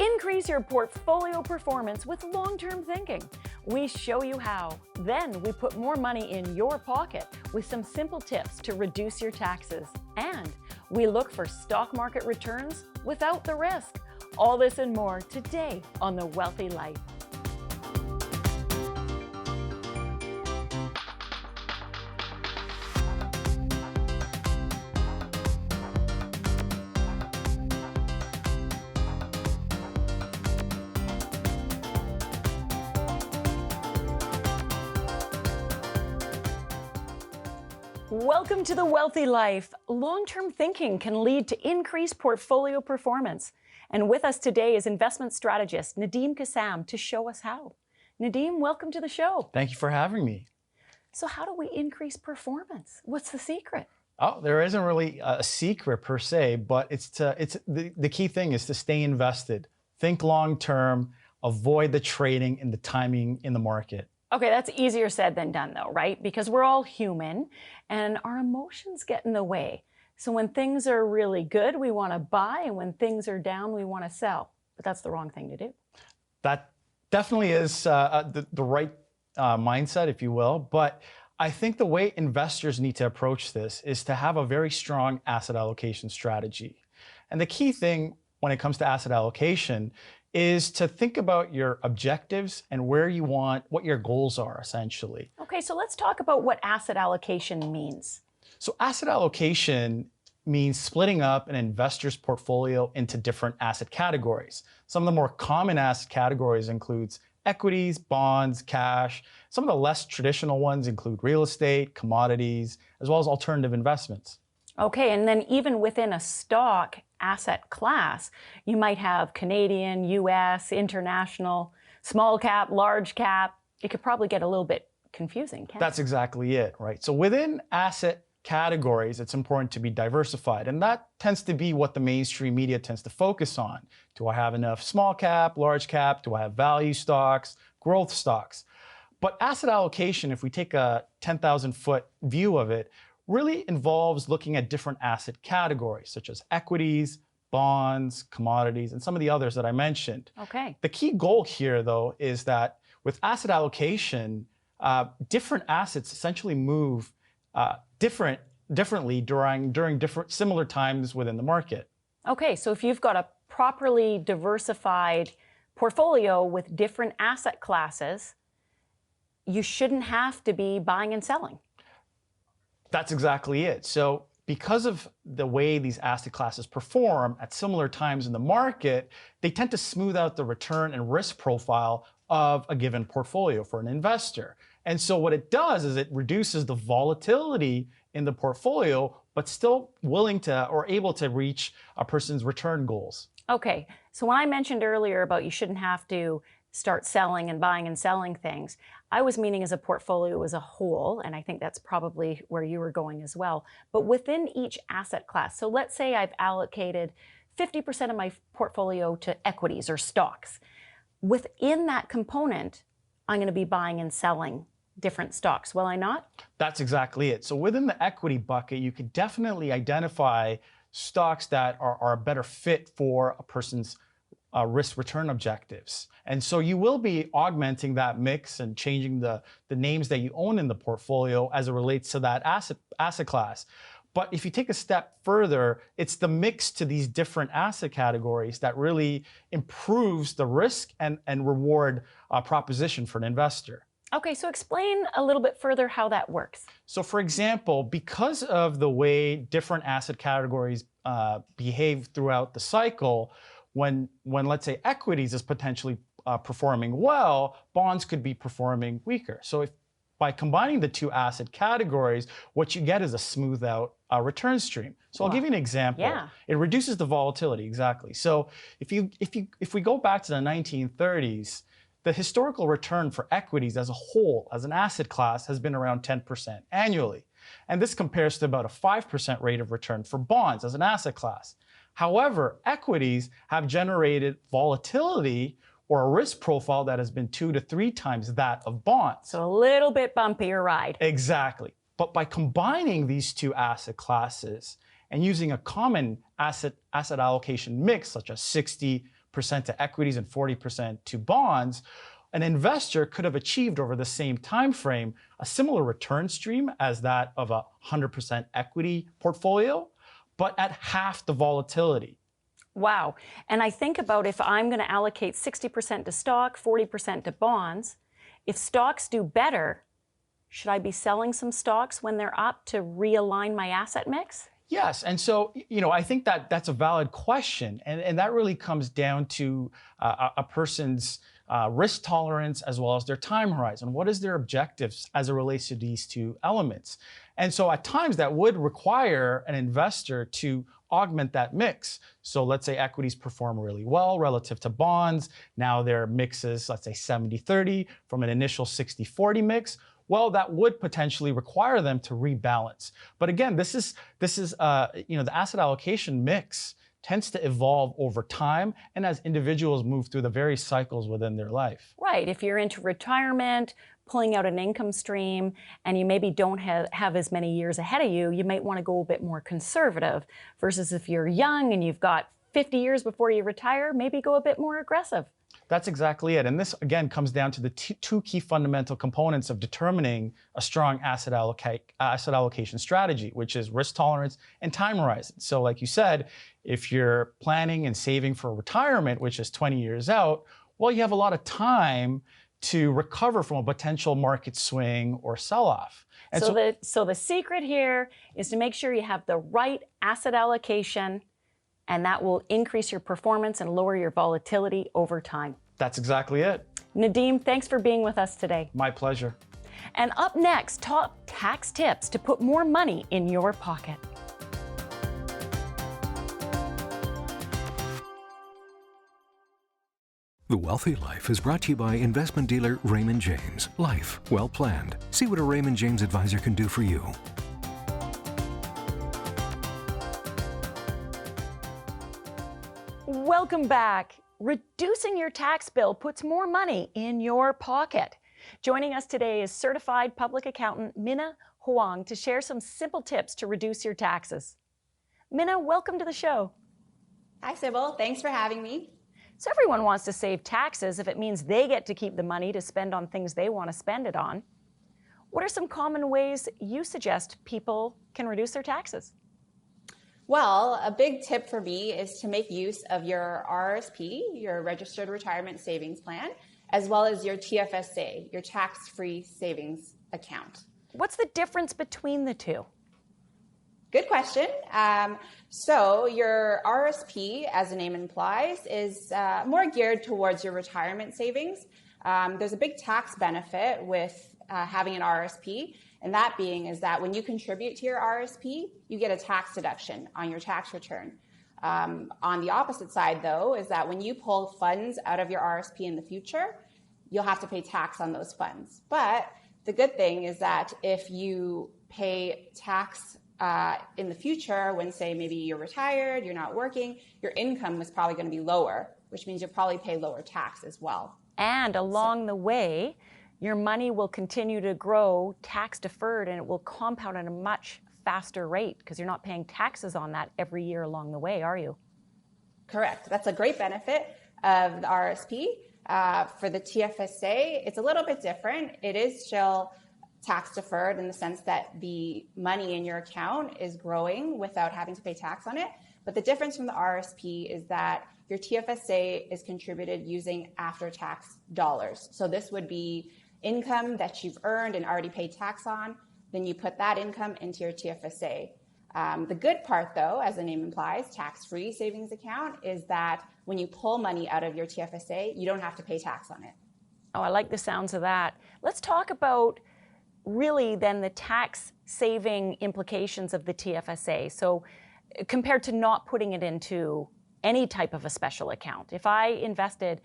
Increase your portfolio performance with long-term thinking. We show you how. Then we put more money in your pocket with some simple tips to reduce your taxes. And we look for stock market returns without the risk. All this and more today on The Wealthy Life. Welcome to The Wealthy Life. Long-term thinking can lead to increased portfolio performance. And with us today is investment strategist Nadeem Kassam to show us how. Nadeem, welcome to the show. Thank you for having me. So how do we increase performance? What's the secret? Oh, there isn't really a secret per se, but the key thing is to stay invested. Think long-term, avoid the trading and the timing in the market. Okay, that's easier said than done though, right? Because we're all human and our emotions get in the way. So when things are really good, we want to buy, and when things are down, we want to sell. But that's the wrong thing to do. That definitely is the right mindset, if you will. But I think the way investors need to approach this is to have a very strong asset allocation strategy. And the key thing when it comes to asset allocation is to think about your objectives and where you want, what your goals are essentially. Okay, so let's talk about what asset allocation means. So asset allocation means splitting up an investor's portfolio into different asset categories. Some of the more common asset categories includes equities, bonds, cash. Some of the less traditional ones include real estate, commodities, as well as alternative investments. Okay, and then even within a stock asset class, you might have Canadian, US, international, small cap, large cap. It could probably get a little bit confusing, can't it? That's exactly it, right? So within asset categories, it's important to be diversified. And that tends to be what the mainstream media tends to focus on. Do I have enough small cap, large cap? Do I have value stocks, growth stocks? But asset allocation, if we take a 10,000-foot view of it, really involves looking at different asset categories, such as equities, bonds, commodities, and some of the others that I mentioned. Okay. The key goal here, though, is that with asset allocation, different assets essentially move differently during different similar times within the market. Okay, so if you've got a properly diversified portfolio with different asset classes, you shouldn't have to be buying and selling. That's exactly it. So because of the way these asset classes perform at similar times in the market, they tend to smooth out the return and risk profile of a given portfolio for an investor. And so what it does is it reduces the volatility in the portfolio, but still willing to or able to reach a person's return goals. Okay, so when I mentioned earlier about you shouldn't have to start selling and buying and selling things, I was meaning as a portfolio as a whole, and I think that's probably where you were going as well. But within each asset class, so let's say I've allocated 50% of my portfolio to equities or stocks. Within that component, I'm going to be buying and selling different stocks, will I not? That's exactly it. So within the equity bucket, you could definitely identify stocks that are a better fit for a person's risk return objectives. And so you will be augmenting that mix and changing the names that you own in the portfolio as it relates to that asset class. But if you take a step further, it's the mix to these different asset categories that really improves the risk and reward proposition for an investor. Okay, so explain a little bit further how that works. So for example, because of the way different asset categories behave throughout the cycle, when let's say equities is potentially performing well, bonds could be performing weaker. So by combining the two asset categories, what you get is a smooth out return stream. So I'll give you an example. Yeah. It reduces the volatility, exactly. So if we go back to the 1930s, the historical return for equities as a whole, as an asset class, has been around 10% annually. And this compares to about a 5% rate of return for bonds as an asset class. However, equities have generated volatility or a risk profile that has been 2 to 3 times that of bonds. So a little bit bumpier ride. Exactly. But by combining these two asset classes and using a common asset allocation mix, such as 60% 60% to equities and 40% to bonds, an investor could have achieved over the same time frame a similar return stream as that of a 100% equity portfolio, but at half the volatility. Wow. And I think about if I'm going to allocate 60% to stock, 40% to bonds, if stocks do better, should I be selling some stocks when they're up to realign my asset mix? Yes, and so I think that that's a valid question, and that really comes down to a person's risk tolerance as well as their time horizon. What is their objectives as it relates to these two elements? And so at times that would require an investor to augment that mix. So let's say equities perform really well relative to bonds. Now their mix is, let's say, 70-30 from an initial 60-40 mix. Well, that would potentially require them to rebalance. But again, this is the asset allocation mix tends to evolve over time and as individuals move through the various cycles within their life. Right. If you're into retirement, pulling out an income stream, and you maybe don't have as many years ahead of you, you might want to go a bit more conservative versus if you're young and you've got 50 years before you retire, maybe go a bit more aggressive. That's exactly it. And this, again, comes down to the two key fundamental components of determining a strong asset allocation strategy, which is risk tolerance and time horizon. So like you said, if you're planning and saving for retirement, which is 20 years out, well, you have a lot of time to recover from a potential market swing or sell-off. And so the secret here is to make sure you have the right asset allocation, and that will increase your performance and lower your volatility over time. That's exactly it. Nadeem, thanks for being with us today. My pleasure. And up next, top tax tips to put more money in your pocket. The Wealthy Life is brought to you by investment dealer Raymond James. Life well planned. See what a Raymond James advisor can do for you. Welcome back. Reducing your tax bill puts more money in your pocket. Joining us today is certified public accountant Minna Huang to share some simple tips to reduce your taxes. Minna, welcome to the show. Hi, Sybil. Thanks for having me. So everyone wants to save taxes if it means they get to keep the money to spend on things they want to spend it on. What are some common ways you suggest people can reduce their taxes? Well, a big tip for me is to make use of your RSP, your Registered Retirement Savings Plan, as well as your TFSA, your tax-free savings account. What's the difference between the two? Good question. So your RSP, as the name implies, is more geared towards your retirement savings. There's a big tax benefit with having an RSP, and that being is that when you contribute to your RSP, you get a tax deduction on your tax return. On the opposite side, though, is that when you pull funds out of your RSP in the future, you'll have to pay tax on those funds. But the good thing is that if you pay tax in the future, when say maybe you're retired, you're not working, your income is probably going to be lower, which means you'll probably pay lower tax as well. And along the way, your money will continue to grow tax deferred, and it will compound at a much faster rate because you're not paying taxes on that every year along the way, are you? Correct. That's a great benefit of the RSP. For the TFSA, it's a little bit different. It is still tax deferred in the sense that the money in your account is growing without having to pay tax on it. But the difference from the RSP is that your TFSA is contributed using after-tax dollars. So this would be income that you've earned and already paid tax on. Then you put that income into your TFSA. The good part, though, as the name implies, tax-free savings account, is that when you pull money out of your TFSA, you don't have to pay tax on it. Oh, I like the sounds of that. Let's talk about really then the tax saving implications of the TFSA. So compared to not putting it into any type of a special account, if I invested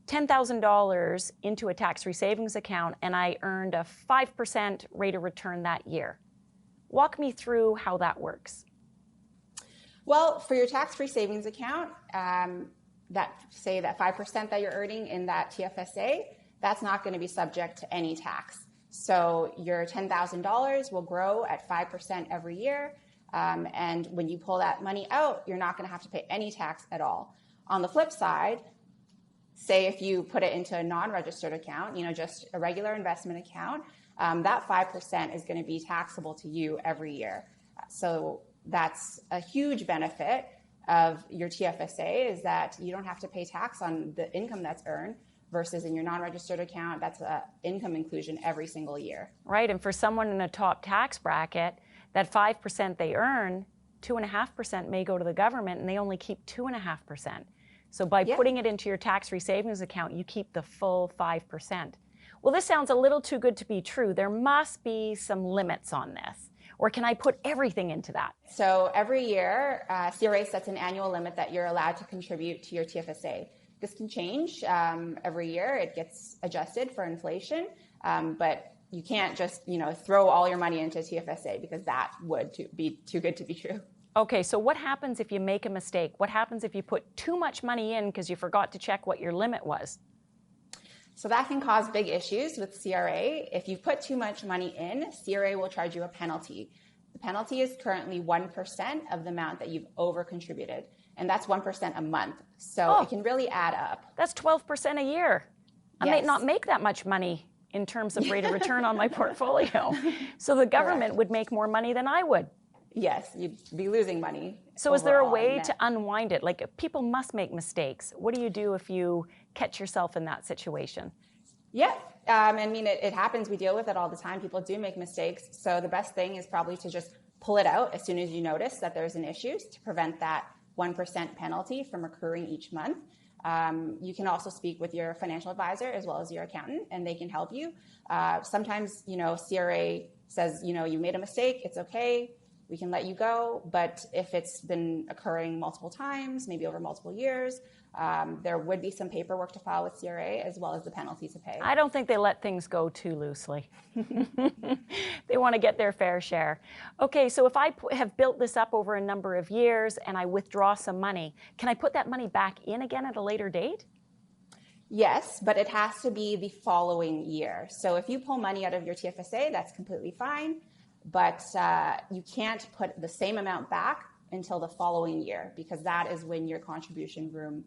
$10,000 into a tax-free savings account and I earned a 5% rate of return that year, walk me through how that works. Well, for your tax-free savings account, that 5% that you're earning in that TFSA, that's not going to be subject to any tax. So your $10,000 will grow at 5% every year. And when you pull that money out, you're not going to have to pay any tax at all. On the flip side, say if you put it into a non-registered account, just a regular investment account, that 5% is going to be taxable to you every year. So that's a huge benefit of your TFSA, is that you don't have to pay tax on the income that's earned, versus in your non-registered account, that's an income inclusion every single year. Right, and for someone in a top tax bracket, that 5% they earn, 2.5% may go to the government, and they only keep 2.5%. So by putting it into your tax-free savings account, you keep the full 5%. Well, this sounds a little too good to be true. There must be some limits on this. Or can I put everything into that? So every year, CRA sets an annual limit that you're allowed to contribute to your TFSA. This can change every year. It gets adjusted for inflation, but you can't just throw all your money into TFSA, because that would be too good to be true. Okay, so what happens if you make a mistake? What happens if you put too much money in because you forgot to check what your limit was? So that can cause big issues with CRA. If you put too much money in, CRA will charge you a penalty. The penalty is currently 1% of the amount that you've over-contributed, and that's 1% a month. So it can really add up. That's 12% a year. I might not make that much money in terms of rate of return on my portfolio. So the government would make more money than I would. Yes, you'd be losing money. So is there a way to unwind it? Like, people must make mistakes. What do you do if you catch yourself in that situation? Yeah, it happens. We deal with it all the time. People do make mistakes. So the best thing is probably to just pull it out as soon as you notice that there's an issue, to prevent that 1% penalty from occurring each month. You can also speak with your financial advisor as well as your accountant, and they can help you. Sometimes, CRA says, you made a mistake, it's okay, we can let you go. But if it's been occurring multiple times, maybe over multiple years, there would be some paperwork to file with CRA as well as the penalty to pay. I don't think they let things go too loosely. They want to get their fair share. Okay, so if I have built this up over a number of years and I withdraw some money, can I put that money back in again at a later date? Yes, but it has to be the following year. So if you pull money out of your TFSA, that's completely fine, but you can't put the same amount back until the following year, because that is when your contribution room,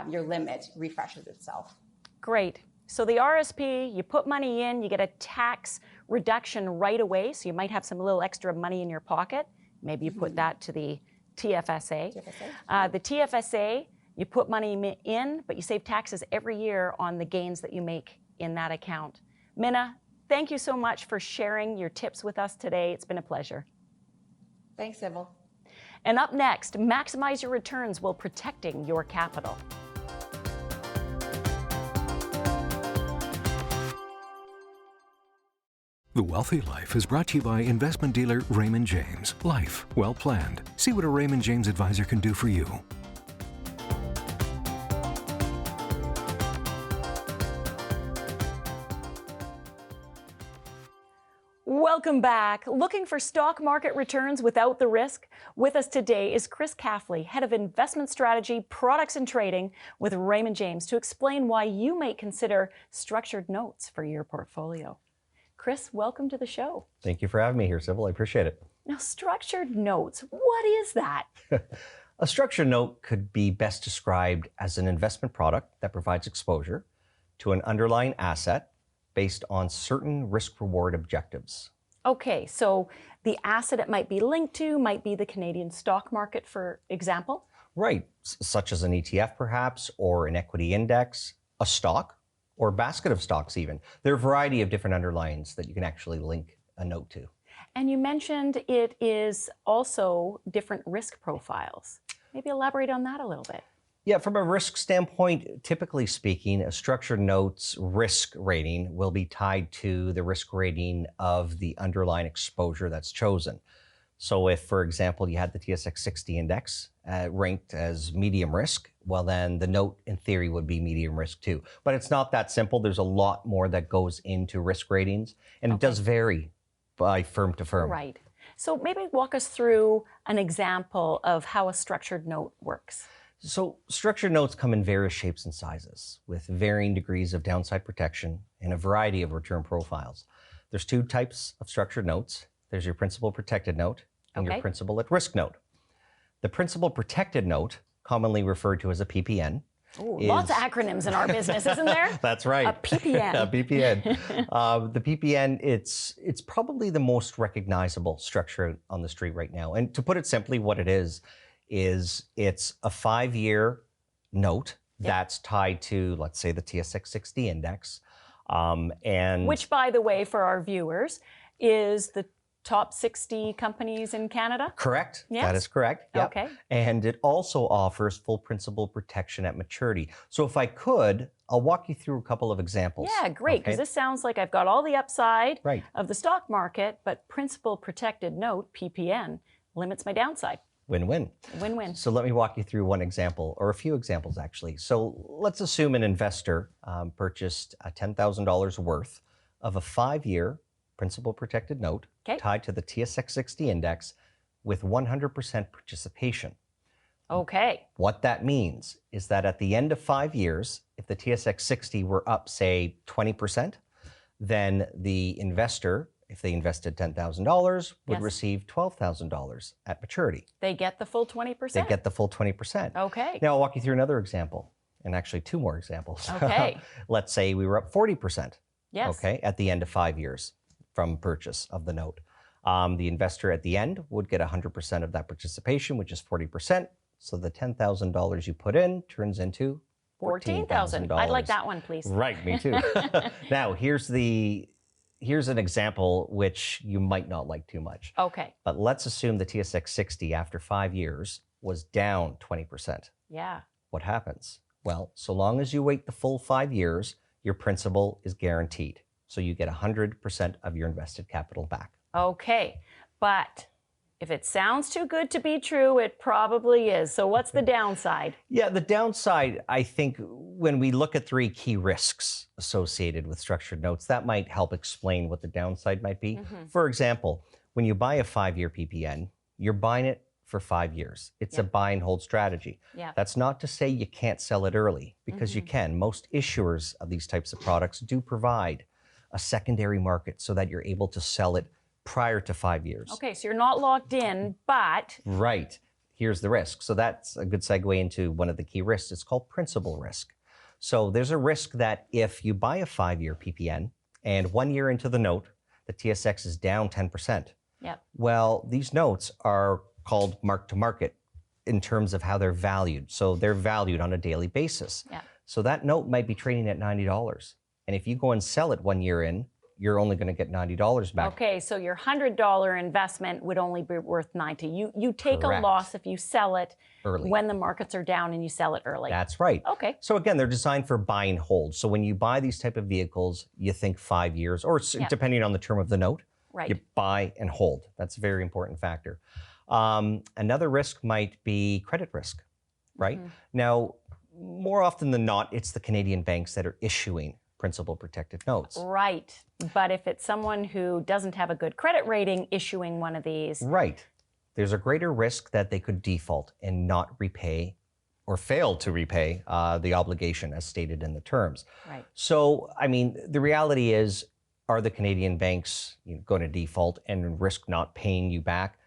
your limit refreshes itself. Great. So the RSP, you put money in, you get a tax reduction right away, so you might have some little extra money in your pocket. Maybe you put that to the TFSA. The TFSA, you put money in, but you save taxes every year on the gains that you make in that account. Minna, thank you so much for sharing your tips with us today. It's been a pleasure. Thanks, Sybil. And up next, maximize your returns while protecting your capital. The Wealthy Life is brought to you by investment dealer Raymond James. Life well planned. See what a Raymond James advisor can do for you. Welcome back. Looking for stock market returns without the risk? With us today is Chris Caffley, Head of Investment Strategy, Products and Trading with Raymond James, to explain why you may consider structured notes for your portfolio. Chris, welcome to the show. Thank you for having me here, Sybil. I appreciate it. Now, structured notes, what is that? A structured note could be best described as an investment product that provides exposure to an underlying asset based on certain risk-reward objectives. Okay, so the asset it might be linked to might be the Canadian stock market, for example? Right, such as an ETF perhaps, or an equity index, a stock, or a basket of stocks even. There are a variety of different underlyings that you can actually link a note to. And you mentioned it is also different risk profiles. Maybe elaborate on that a little bit. Yeah, from a risk standpoint, typically speaking, a structured note's risk rating will be tied to the risk rating of the underlying exposure that's chosen. So if, for example, you had the TSX 60 index ranked as medium risk, well then the note in theory would be medium risk too. But it's not that simple. There's a lot more that goes into risk ratings, and it does vary by firm to firm. Right. So maybe walk us through an example of how a structured note works. So structured notes come in various shapes and sizes with varying degrees of downside protection and a variety of return profiles. There's two types of structured notes. There's your principal protected note and your principal at risk note. The principal protected note commonly referred to as a PPN. Ooh, lots of acronyms in our business, isn't there? That's right. A PPN. A PPN. The PPN, it's probably the most recognizable structure on the street right now. And to put it simply, what it is it's a 5-year note that's tied to, let's say, the TSX 60 index. And which, by the way, for our viewers, is the top 60 companies in Canada? Correct. Yes. That is correct. Yep. Okay. And it also offers full principal protection at maturity. So if I could, I'll walk you through a couple of examples. Yeah, great, because Okay? this sounds like I've got all the upside Right. of the stock market, but principal protected note, PPN, limits my downside. Win-win. Win-win. So let me walk you through one example, or a few examples actually. So let's assume an investor purchased $10,000 worth of a 5-year principal protected note tied to the TSX 60 index with 100% participation. Okay. What that means is that at the end of 5 years, if the TSX 60 were up, say, 20%, then the investor, if they invested $10,000, would receive $12,000 at maturity. They get the full 20%? They get the full 20%. Okay. Now I'll walk you through another example, and actually 2 more examples. Okay. Let's say we were up 40%. Yes. Okay, at the end of 5 years from purchase of the note. The investor at the end would get 100% of that participation, which is 40%. So the $10,000 you put in turns into $14,000. I'd like that one, please. Right, me too. Now, here's an example which you might not like too much. Okay. But let's assume the TSX 60 after 5 years was down 20%. Yeah. What happens? Well, so long as you wait the full 5 years, your principal is guaranteed. So you get 100% of your invested capital back. Okay. But if it sounds too good to be true, it probably is. So what's the downside? Yeah, the downside, I think, when we look at 3 key risks associated with structured notes, that might help explain what the downside might be. For example, when you buy a 5-year PPN, you're buying it for 5 years. It's a buy and hold strategy. Yeah. That's not to say you can't sell it early, because you can. Most issuers of these types of products do provide a secondary market so that you're able to sell it prior to 5 years. Okay, so you're not locked in, but... Right. Here's the risk. So that's a good segue into one of the key risks. It's called principal risk. So there's a risk that if you buy a 5-year PPN and 1 year into the note, the TSX is down 10%. Yep. Well, these notes are called mark to market in terms of how they're valued. So they're valued on a daily basis. Yeah. So that note might be trading at $90. And if you go and sell it 1 year in, you're only going to get $90 back. Okay, so your $100 investment would only be worth $90. You take Correct. a loss if you sell it Early. when the markets are down and you sell it early. That's right. Okay. So again, they're designed for buy and hold. So when you buy these type of vehicles, you think 5 years, or depending on the term of the note, Right. you buy and hold. That's a very important factor. Another risk might be credit risk, right? Now, more often than not, it's the Canadian banks that are issuing principal protected notes. Right. But if it's someone who doesn't have a good credit rating issuing one of these. Right. There's a greater risk that they could default and not repay or fail to repay the obligation as stated in the terms. Right. So, I mean, the reality is, are the Canadian banks going to default and risk not paying you back?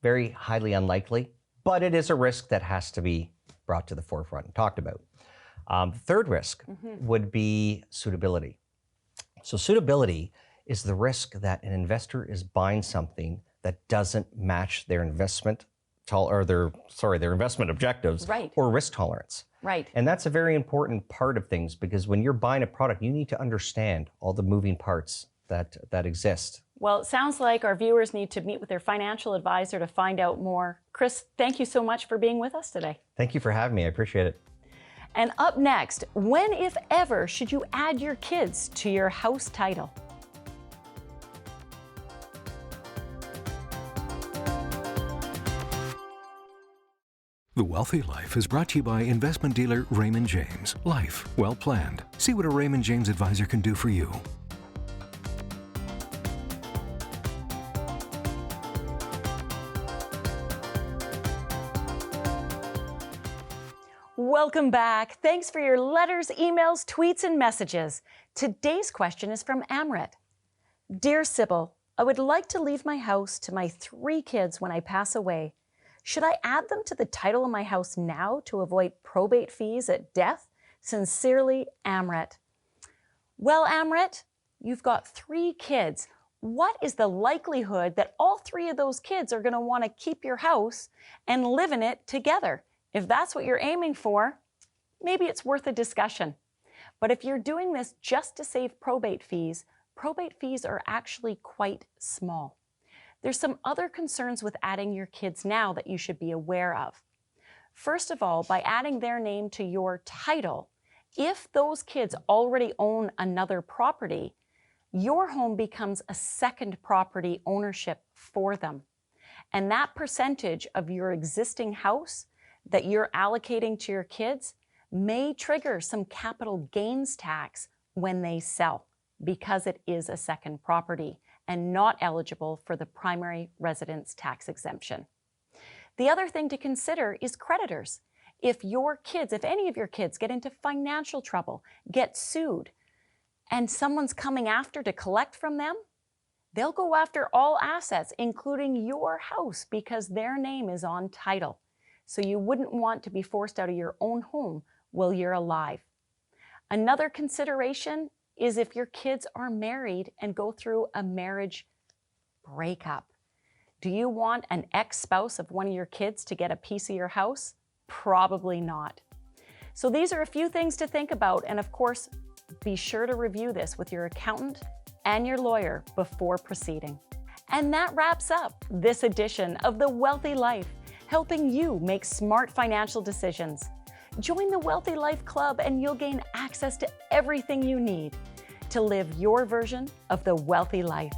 Very highly unlikely, but it is a risk that has to be brought to the forefront and talked about. The third risk would be suitability. So suitability is the risk that an investor is buying something that doesn't match their investment their investment objectives or risk tolerance. Right. And that's a very important part of things, because when you're buying a product, you need to understand all the moving parts that exist. Well, it sounds like our viewers need to meet with their financial advisor to find out more. Chris, thank you so much for being with us today. Thank you for having me. I appreciate it. And up next, when, if ever, should you add your kids to your house title? The Wealthy Life is brought to you by investment dealer Raymond James. Life well planned. See what a Raymond James advisor can do for you. Welcome back. Thanks for your letters, emails, tweets, and messages. Today's question is from Amrit. Dear Sybil, I would like to leave my house to my 3 kids when I pass away. Should I add them to the title of my house now to avoid probate fees at death? Sincerely, Amrit. Well, Amrit, you've got 3 kids. What is the likelihood that all 3 of those kids are going to want to keep your house and live in it together? If that's what you're aiming for, maybe it's worth a discussion. But if you're doing this just to save probate fees are actually quite small. There's some other concerns with adding your kids now that you should be aware of. First of all, by adding their name to your title, if those kids already own another property, your home becomes a second property ownership for them. And that percentage of your existing house that you're allocating to your kids may trigger some capital gains tax when they sell, because it is a second property and not eligible for the primary residence tax exemption. The other thing to consider is creditors. If any of your kids get into financial trouble, get sued, and someone's coming after to collect from them, they'll go after all assets, including your house, because their name is on title. So you wouldn't want to be forced out of your own home while you're alive. Another consideration is if your kids are married and go through a marriage breakup. Do you want an ex-spouse of one of your kids to get a piece of your house? Probably not. So these are a few things to think about, and of course, be sure to review this with your accountant and your lawyer before proceeding. And that wraps up this edition of The Wealthy Life, helping you make smart financial decisions. Join the Wealthy Life Club and you'll gain access to everything you need to live your version of the wealthy life.